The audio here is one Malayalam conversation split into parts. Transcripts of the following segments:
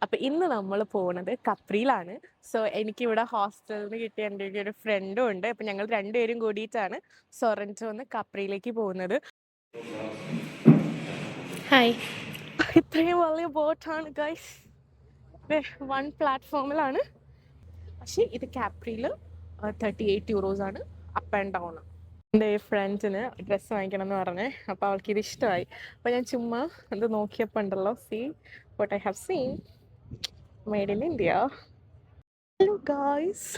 അപ്പോൾ ഇന്ന് നമ്മൾ പോകുന്നത് കപ്രിയിലാണ്. സോ എനിക്കിവിടെ ഹോസ്റ്റലിൽ നിന്ന് കിട്ടിയ എൻ്റെ ഒരു ഫ്രണ്ടും ഉണ്ട്. അപ്പോൾ ഞങ്ങൾ രണ്ടുപേരും കൂടിയിട്ടാണ് സൊറൻറ്റോന്ന് കപ്രിയിലേക്ക് പോകുന്നത്. ഹായ്, ഇത്രയും വലിയ ബോട്ടാണ് ഗൈസ്. 1 പ്ലാറ്റ്ഫോമിലാണ്. പക്ഷേ ഇത് കാപ്രിയിൽ 38 യൂറോസാണ് അപ്പ് ആൻഡ് ഡൗൺ. എൻ്റെ ഫ്രണ്ട്സിന് ഡ്രസ്സ് വാങ്ങിക്കണം എന്ന് പറഞ്ഞേ, അപ്പോൾ അവൾക്കിത് ഇഷ്ടമായി. അപ്പോൾ ഞാൻ ചുമ്മാ ഇത് നോക്കിയപ്പോൾ ഉണ്ടല്ലോ, see what I have seen made in India. Hello guys,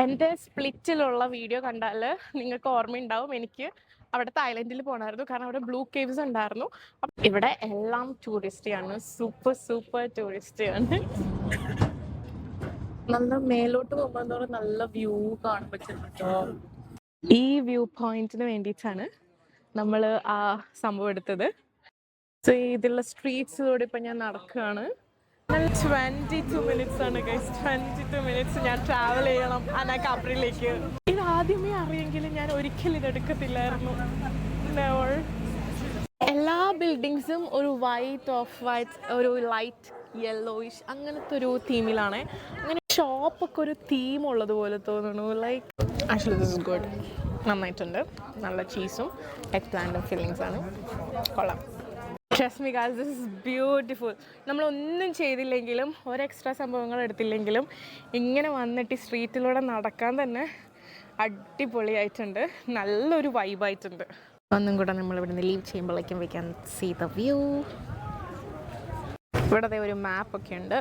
എൻ്റെ സ്പ്ലിറ്റിലുള്ള വീഡിയോ കണ്ടാൽ നിങ്ങൾക്ക് ഓർമ്മയുണ്ടാവും, എനിക്ക് അവിടുത്തെ ഐലൻഡിൽ പോകണമായിരുന്നു. കാരണം അവിടെ ബ്ലൂ കേവ്സ് ഉണ്ടായിരുന്നു. അപ്പം ഇവിടെ എല്ലാം ടൂറിസ്റ്റിയാണ്, സൂപ്പർ ടൂറിസ്റ്റിയാണ്. നല്ല മേലോട്ട് പോകുമ്പോൾ നല്ല വ്യൂ കാണാൻ പറ്റും കേട്ടോ. ഈ വ്യൂ പോയിന്റിന് വേണ്ടിയിട്ടാണ് നമ്മൾ ആ സംഭവം എടുത്തത്. സോ ഇതിലുള്ള സ്ട്രീറ്റ്സിലൂടെ ഇപ്പം ഞാൻ നടക്കുകയാണ്. 22 മിനിറ്റ്സ് ആണ് ഗൈസ്. 22 മിനിറ്റ്സ് ഞാൻ ട്രാവൽ ചെയ്യണം കാപ്രിയിലേക്ക്. ഇത് ആദ്യമേ അറിയെങ്കിലും ഞാൻ ഒരിക്കലും ഇതെടുക്കത്തില്ലായിരുന്നു. എല്ലാ ബിൽഡിങ്സും ഒരു ഓഫ് വൈറ്റ്, ഒരു ലൈറ്റ് യെല്ലോയിഷ് അങ്ങനത്തെ ഒരു തീമിലാണ്. അങ്ങനെ ഷോപ്പൊക്കെ ഒരു തീം ഉള്ളതുപോലെ തോന്നുന്നു. Like actually this is good, നന്നായിട്ടുണ്ട്. നല്ല ചീസും എഗ് പ്ലാന്റും ഫില്ലിങ്സ് ആണ്, കൊള്ളാം. Trust me guys, this is beautiful. നമ്മളൊന്നും ചെയ്തില്ലെങ്കിലും ഒരു എക്സ്ട്രാ സംഭവങ്ങൾ എടുത്തില്ലെങ്കിലും ഇങ്ങനെ വന്നിട്ട് ഈ സ്ട്രീറ്റിലൂടെ നടക്കാൻ തന്നെ അടിപൊളിയായിട്ടുണ്ട്. നല്ലൊരു വൈബായിട്ടുണ്ട്. ഒന്നും കൂടെ നമ്മളിവിടുന്ന് ലീവ് ചെയ്യുമ്പോഴേക്കും we can see the view. ഇവിടെ ഒരു മാപ്പൊക്കെ ഉണ്ട്.